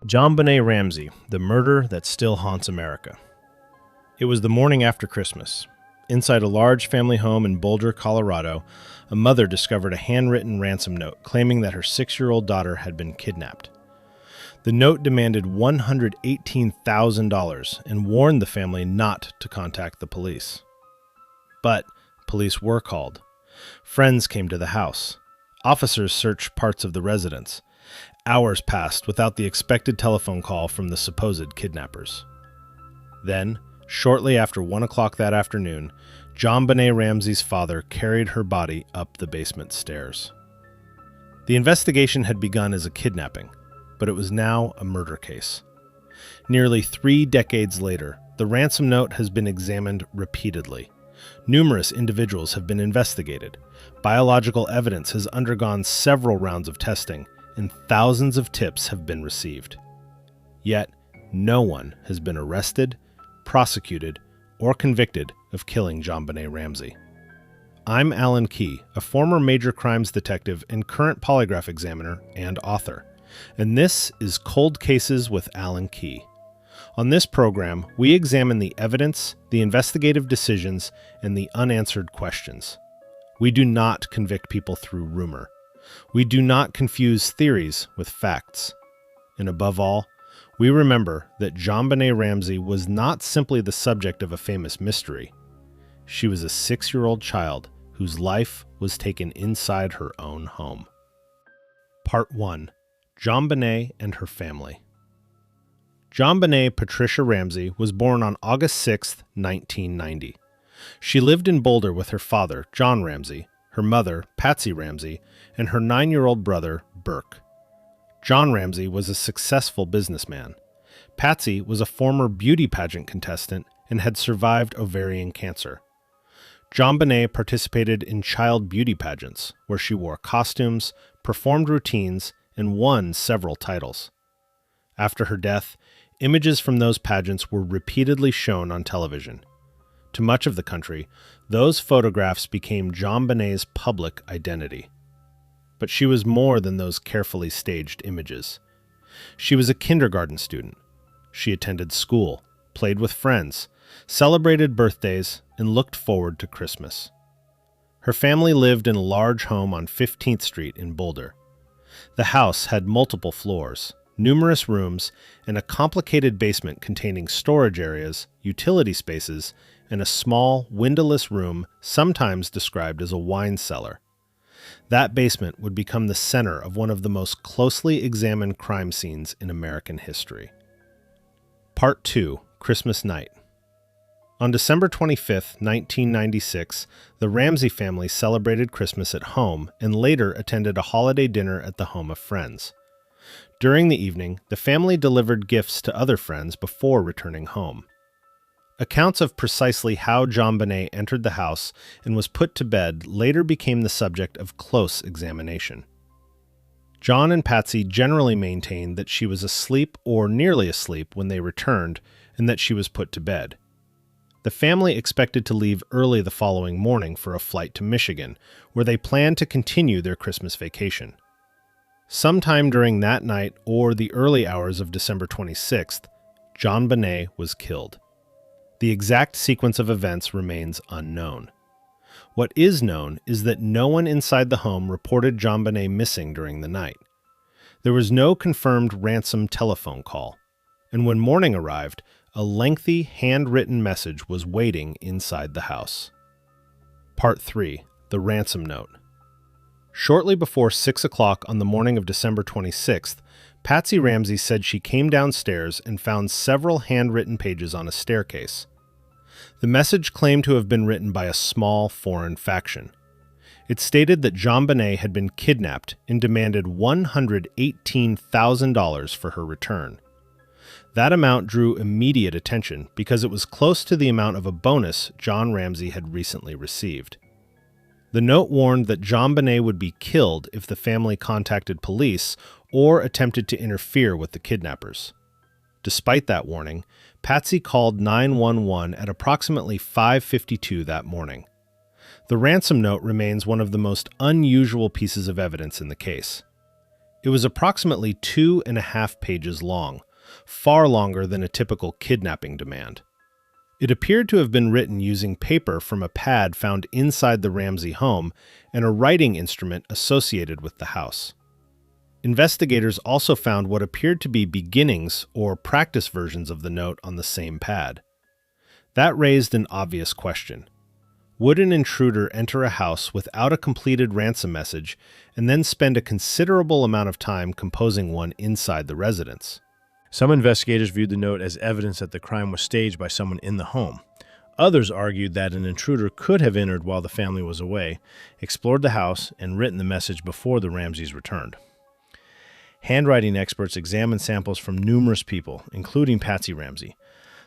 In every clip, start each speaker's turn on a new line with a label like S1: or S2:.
S1: JonBenét Ramsey, the murder that still haunts America. It was the morning after Christmas. Inside a large family home in Boulder, Colorado, a mother discovered a handwritten ransom note claiming that her 6-year-old daughter had been kidnapped. The note demanded $118,000 and warned the family not to contact the police. But police were called. Friends came to the house. Officers searched parts of the residence. Hours passed without the expected telephone call from the supposed kidnappers. Then, shortly after 1 o'clock that afternoon, JonBenét Ramsey's father carried her body up the basement stairs. The investigation had begun as a kidnapping, but it was now a murder case. Nearly 3 decades later, the ransom note has been examined repeatedly. Numerous individuals have been investigated. Biological evidence has undergone several rounds of testing, and thousands of tips have been received. Yet, no one has been arrested, prosecuted, or convicted of killing JonBenét Ramsey. I'm Alan Key, a former major crimes detective and current polygraph examiner and author, and this is Cold Cases with Alan Key. On this program, we examine the evidence, the investigative decisions, and the unanswered questions. We do not convict people through rumor. We do not confuse theories with facts. And above all, we remember that JonBenét Ramsey was not simply the subject of a famous mystery. She was a 6-year-old child whose life was taken inside her own home. Part 1. JonBenét and her family. JonBenét Patricia Ramsey was born on August 6, 1990. She lived in Boulder with her father, John Ramsey, her mother, Patsy Ramsey, and her 9-year-old brother, Burke. John Ramsey was a successful businessman. Patsy was a former beauty pageant contestant and had survived ovarian cancer. JonBenét participated in child beauty pageants, where she wore costumes, performed routines, and won several titles. After her death, images from those pageants were repeatedly shown on television. To much of the country, those photographs became JonBenét's public identity. But she was more than those carefully staged images. She was a kindergarten student. She attended school, played with friends, celebrated birthdays, and looked forward to Christmas. Her family lived in a large home on 15th Street in Boulder. The house had multiple floors, numerous rooms, and a complicated basement containing storage areas, utility spaces, and a small, windowless room sometimes described as a wine cellar. That basement would become the center of one of the most closely examined crime scenes in American history. Part 2. Christmas Night. On December 25, 1996, the Ramsey family celebrated Christmas at home and later attended a holiday dinner at the home of friends. During the evening, the family delivered gifts to other friends before returning home. Accounts of precisely how JonBenét entered the house and was put to bed later became the subject of close examination. John and Patsy generally maintained that she was asleep or nearly asleep when they returned and that she was put to bed. The family expected to leave early the following morning for a flight to Michigan, where they planned to continue their Christmas vacation. Sometime during that night or the early hours of December 26th, JonBenét was killed. The exact sequence of events remains unknown. What is known is that no one inside the home reported JonBenét missing during the night. There was no confirmed ransom telephone call, and when morning arrived, a lengthy handwritten message was waiting inside the house. Part 3. The ransom note. Shortly before 6 o'clock on the morning of December 26th, Patsy Ramsey said she came downstairs and found several handwritten pages on a staircase. The message claimed to have been written by a small foreign faction. It stated that JonBenét had been kidnapped and demanded $118,000 for her return. That amount drew immediate attention because it was close to the amount of a bonus John Ramsey had recently received. The note warned that JonBenét would be killed if the family contacted police or attempted to interfere with the kidnappers. Despite that warning, Patsy called 911 at approximately 5:52 that morning. The ransom note remains one of the most unusual pieces of evidence in the case. It was approximately 2.5 pages long, far longer than a typical kidnapping demand. It appeared to have been written using paper from a pad found inside the Ramsey home and a writing instrument associated with the house. Investigators also found what appeared to be beginnings or practice versions of the note on the same pad. That raised an obvious question. Would an intruder enter a house without a completed ransom message and then spend a considerable amount of time composing one inside the residence?
S2: Some investigators viewed the note as evidence that the crime was staged by someone in the home. Others argued that an intruder could have entered while the family was away, explored the house, and written the message before the Ramseys returned. Handwriting experts examined samples from numerous people, including Patsy Ramsey.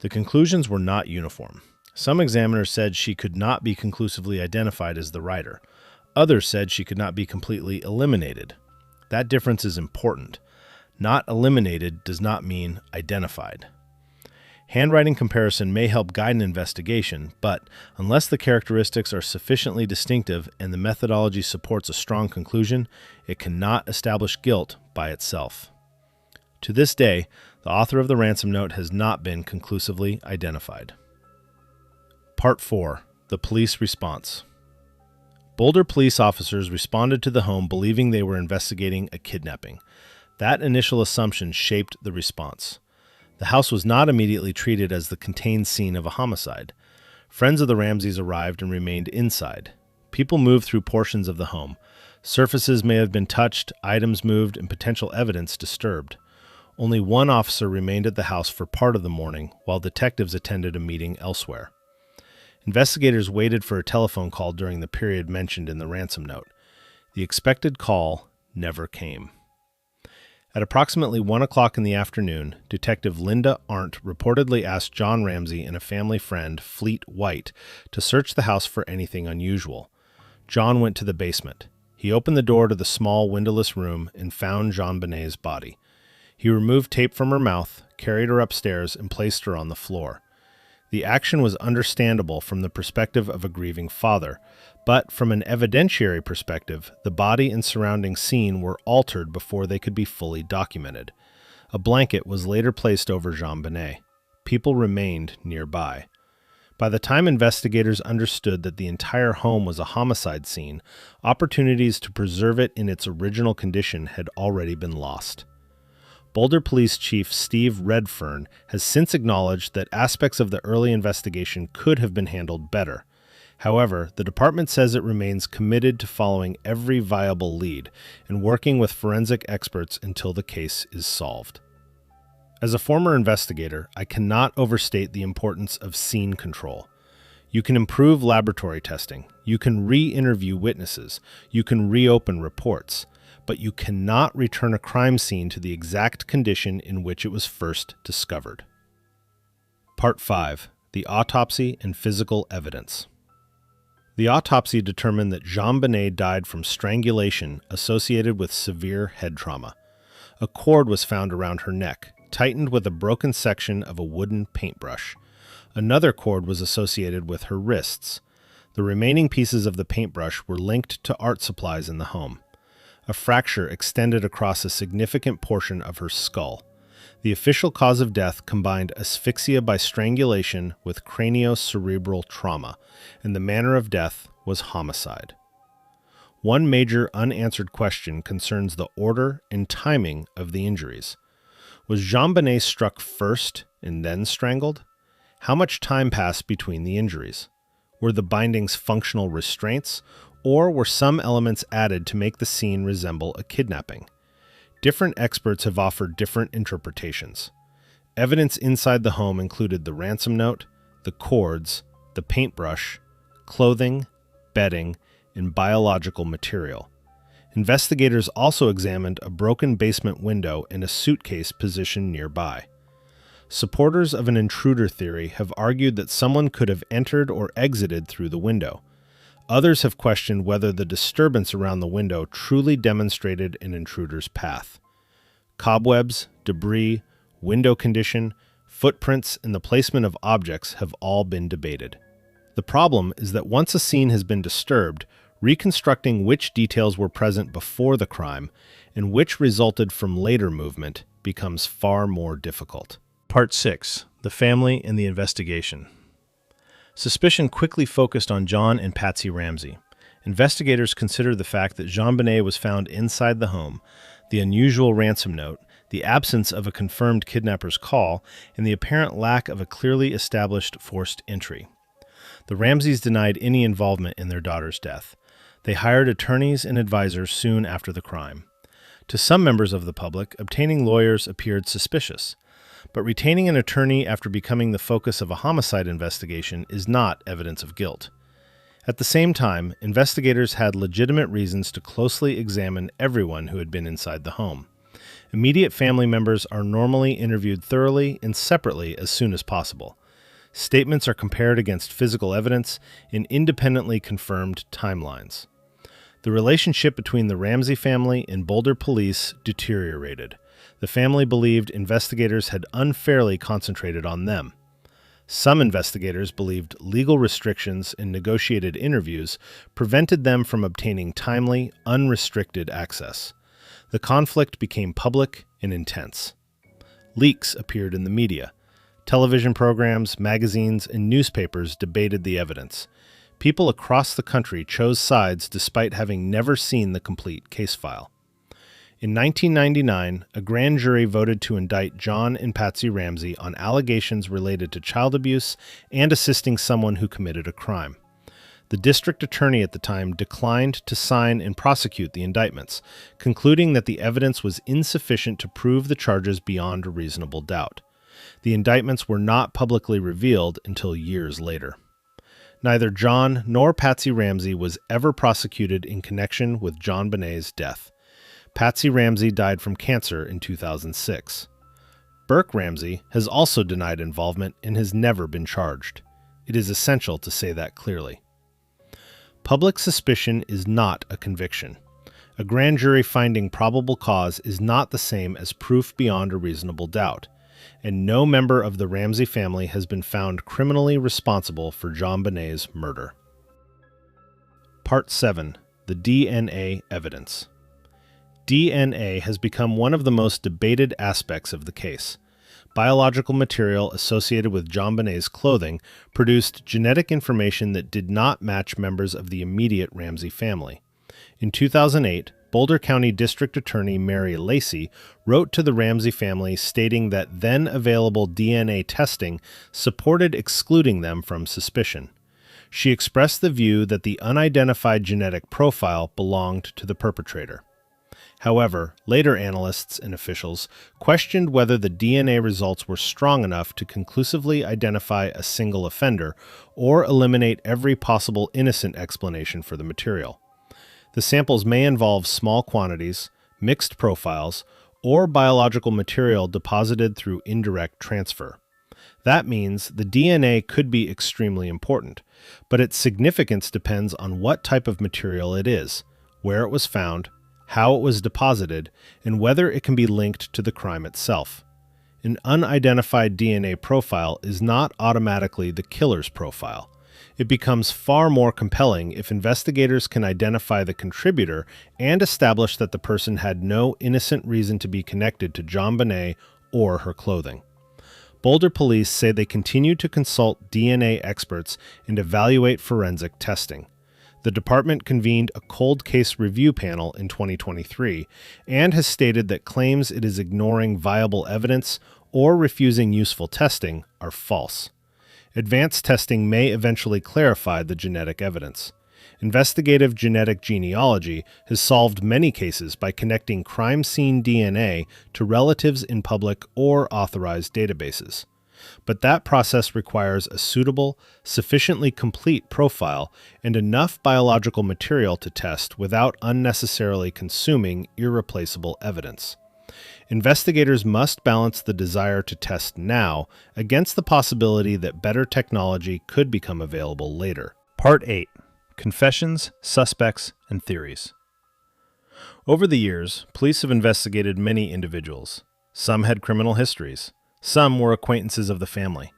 S2: The conclusions were not uniform. Some examiners said she could not be conclusively identified as the writer. Others said she could not be completely eliminated. That difference is important. Not eliminated does not mean identified. Handwriting comparison may help guide an investigation, but unless the characteristics are sufficiently distinctive and the methodology supports a strong conclusion, it cannot establish guilt by itself. To this day, the author of the ransom note has not been conclusively identified. Part 4. The police response. Boulder police officers responded to the home believing they were investigating a kidnapping. That initial assumption shaped the response. The house was not immediately treated as the contained scene of a homicide. Friends of the Ramseys arrived and remained inside. People moved through portions of the home. Surfaces may have been touched, items moved, and potential evidence disturbed. Only one officer remained at the house for part of the morning, while detectives attended a meeting elsewhere. Investigators waited for a telephone call during the period mentioned in the ransom note. The expected call never came. At approximately 1 o'clock in the afternoon, Detective Linda Arndt reportedly asked John Ramsey and a family friend, Fleet White, to search the house for anything unusual. John went to the basement. He opened the door to the small windowless room and found JonBenet's body. He removed tape from her mouth, carried her upstairs, and placed her on the floor. The action was understandable from the perspective of a grieving father, but from an evidentiary perspective, the body and surrounding scene were altered before they could be fully documented. A blanket was later placed over JonBenet. People remained nearby. By the time investigators understood that the entire home was a homicide scene, opportunities to preserve it in its original condition had already been lost. Boulder Police Chief Steve Redfern has since acknowledged that aspects of the early investigation could have been handled better. However, the department says it remains committed to following every viable lead and working with forensic experts until the case is solved. As a former investigator, I cannot overstate the importance of scene control. You can improve laboratory testing, you can re-interview witnesses, you can reopen reports, but you cannot return a crime scene to the exact condition in which it was first discovered. Part 5. The autopsy and physical evidence. The autopsy determined that JonBenet died from strangulation associated with severe head trauma. A cord was found around her neck, tightened with a broken section of a wooden paintbrush. Another cord was associated with her wrists. The remaining pieces of the paintbrush were linked to art supplies in the home. A fracture extended across a significant portion of her skull. The official cause of death combined asphyxia by strangulation with craniocerebral trauma, and the manner of death was homicide. One major unanswered question concerns the order and timing of the injuries. Was JonBenet struck first and then strangled? How much time passed between the injuries? Were the bindings functional restraints, or were some elements added to make the scene resemble a kidnapping? Different experts have offered different interpretations. Evidence inside the home included the ransom note, the cords, the paintbrush, clothing, bedding, and biological material. Investigators also examined a broken basement window and a suitcase positioned nearby. Supporters of an intruder theory have argued that someone could have entered or exited through the window. Others have questioned whether the disturbance around the window truly demonstrated an intruder's path. Cobwebs, debris, window condition, footprints, and the placement of objects have all been debated. The problem is that once a scene has been disturbed,
S1: reconstructing which details were present before the crime and which resulted from later movement becomes far more difficult.
S2: Part 6. The Family and the Investigation. Suspicion quickly focused on John and Patsy Ramsey. Investigators considered the fact that JonBenet was found inside the home, the unusual ransom note, the absence of a confirmed kidnapper's call, and the apparent lack of a clearly established forced entry. The Ramseys denied any involvement in their daughter's death. They hired attorneys and advisors soon after the crime. To some members of the public, obtaining lawyers appeared suspicious. But retaining an attorney after becoming the focus of a homicide investigation is not evidence of guilt. At the same time, investigators had legitimate reasons to closely examine everyone who had been inside the home. Immediate family members are normally interviewed thoroughly and separately as soon as possible. Statements are compared against physical evidence in independently confirmed timelines. The relationship between the Ramsey family and Boulder police deteriorated. The family believed investigators had unfairly concentrated on them. Some investigators believed legal restrictions and negotiated interviews prevented them from obtaining timely, unrestricted access. The conflict became public and intense. Leaks appeared in the media. Television programs, magazines, and newspapers debated the evidence. People across the country chose sides despite having never seen the complete case file. In 1999, a grand jury voted to indict John and Patsy Ramsey on allegations related to child abuse and assisting someone who committed a crime. The district attorney at the time declined to sign and prosecute the indictments, concluding that the evidence was insufficient to prove the charges beyond a reasonable doubt. The indictments were not publicly revealed until years later. Neither John nor Patsy Ramsey was ever prosecuted in connection with JonBenet's death. Patsy Ramsey died from cancer in 2006. Burke Ramsey has also denied involvement and has never been charged. It is essential to say that clearly. Public suspicion is not a conviction. A grand jury finding probable cause is not the same as proof beyond a reasonable doubt, and no member of the Ramsey family has been found criminally responsible for JonBenet's murder. Part 7. The DNA Evidence. DNA has become one of the most debated aspects of the case. Biological material associated with JonBenet's clothing produced genetic information that did not match members of the immediate Ramsey family. In 2008, Boulder County District Attorney Mary Lacey wrote to the Ramsey family stating that then available DNA testing supported excluding them from suspicion. She expressed the view that the unidentified genetic profile belonged to the perpetrator. However, later analysts and officials questioned whether the DNA results were strong enough to conclusively identify a single offender or eliminate every possible innocent explanation for the material. The samples may involve small quantities, mixed profiles, or biological material deposited through indirect transfer. That means the DNA could be extremely important, but its significance depends on what type of material it is, where it was found, how it was deposited, and whether it can be linked to the crime itself. An unidentified DNA profile is not automatically the killer's profile. It becomes far more compelling if investigators can identify the contributor and establish that the person had no innocent reason to be connected to JonBenet or her clothing. Boulder police say they continue to consult DNA experts and evaluate forensic testing. The department convened a cold case review panel in 2023 and has stated that claims it is ignoring viable evidence or refusing useful testing are false. Advanced testing may eventually clarify the genetic evidence. Investigative genetic genealogy has solved many cases by connecting crime scene DNA to relatives in public or authorized databases. But that process requires a suitable, sufficiently complete profile and enough biological material to test without unnecessarily consuming irreplaceable evidence. Investigators must balance the desire to test now against the possibility that better technology could become available later. Part 8. Confessions, Suspects, and Theories. Over the years, police have investigated many individuals. Some had criminal histories. Some were acquaintances of the family.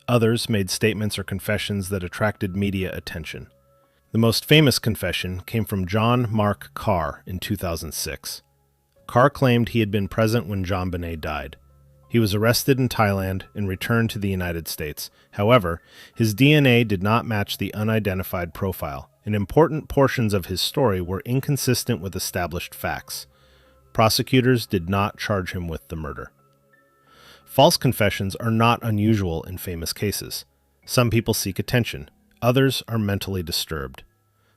S2: Others made statements or confessions that attracted media attention.
S1: The most famous confession came from John Mark Carr in 2006. Carr claimed he had been present when JonBenet died. He was arrested in Thailand and returned to the United States. However, his DNA did not match the unidentified profile, and important portions of his story were inconsistent with established facts. Prosecutors did not charge him with the murder. False confessions are not unusual in famous cases. Some people seek attention. Others are mentally disturbed.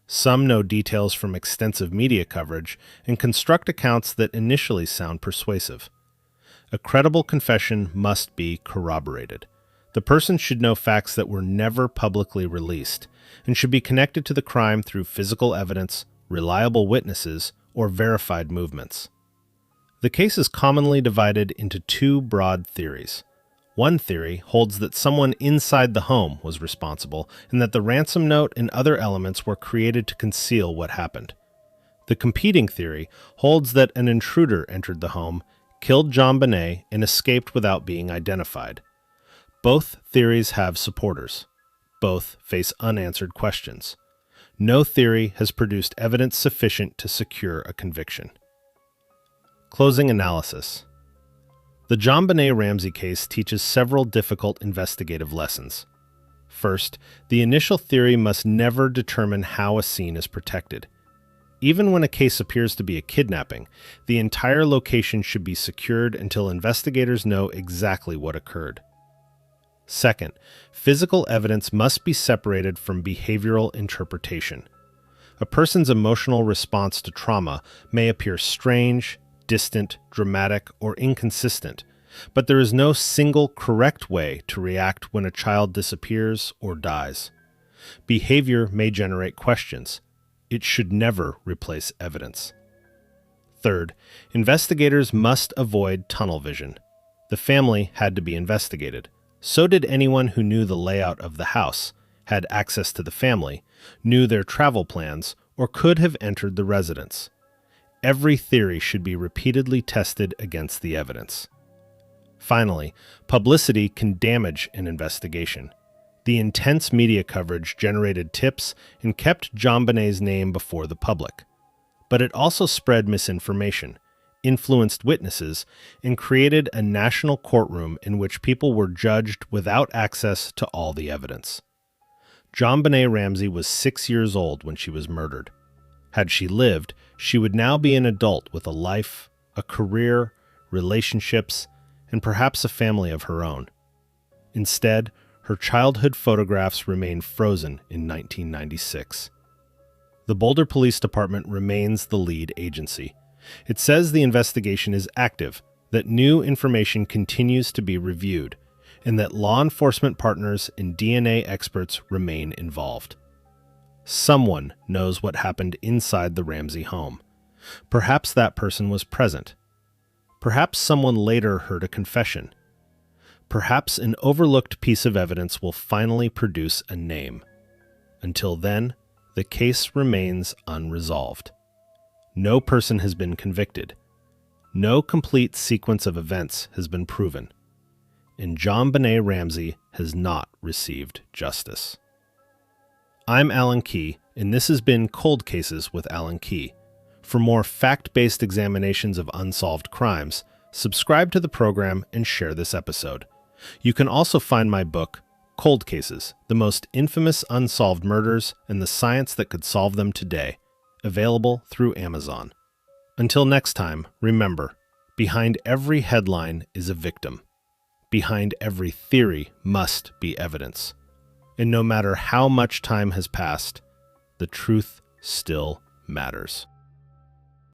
S1: Some know details from extensive media coverage and construct accounts that initially sound persuasive. A credible confession must be corroborated. The person should know facts that were never publicly released and should be connected to the crime through physical evidence, reliable witnesses, or verified movements. The case is commonly divided into two broad theories. One theory holds that someone inside the home was responsible and that the ransom note and other elements were created to conceal what happened. The competing theory holds that an intruder entered the home, killed JonBenet, and escaped without being identified. Both theories have supporters. Both face unanswered questions. No theory has produced evidence sufficient to secure a conviction. Closing analysis. The JonBenét Ramsey case teaches several difficult investigative lessons. First, the initial theory must never determine how a scene is protected. Even when a case appears to be a kidnapping, the entire location should be secured until investigators know exactly what occurred. Second, physical evidence must be separated from behavioral interpretation. A person's emotional response to trauma may appear strange, distant, dramatic, or inconsistent, but there is no single correct way to react when a child disappears or dies. Behavior may generate questions. It should never replace evidence. Third, investigators must avoid tunnel vision. The family had to be investigated. So did anyone who knew the layout of the house, had access to the family, knew their travel plans, or could have entered the residence. Every theory should be repeatedly tested against the evidence. Finally, publicity can damage an investigation. The intense media coverage generated tips and kept JonBenet's name before the public. But it also spread misinformation, influenced witnesses, and created a national courtroom in which people were judged without access to all the evidence. JonBenét Ramsey was 6 years old when she was murdered. Had she lived, she would now be an adult with a life, a career, relationships, and perhaps a family of her own. Instead, her childhood photographs remain frozen in 1996. The Boulder Police Department remains the lead agency. It says the investigation is active, that new information continues to be reviewed, and that law enforcement partners and DNA experts remain involved. Someone knows what happened inside the Ramsey home. Perhaps that person was present. Perhaps someone later heard a confession. Perhaps an overlooked piece of evidence will finally produce a name. Until then, the case remains unresolved. No person has been convicted. No complete sequence of events has been proven. And JonBenét Ramsey has not received justice. I'm Alan Key, and this has been Cold Cases with Alan Key. For more fact-based examinations of unsolved crimes, subscribe to the program and share this episode. You can also find my book, Cold Cases, The Most Infamous Unsolved Murders and the Science That Could Solve Them Today, available through Amazon. Until next time, remember, behind every headline is a victim. Behind every theory must be evidence. And no matter how much time has passed, the truth still matters.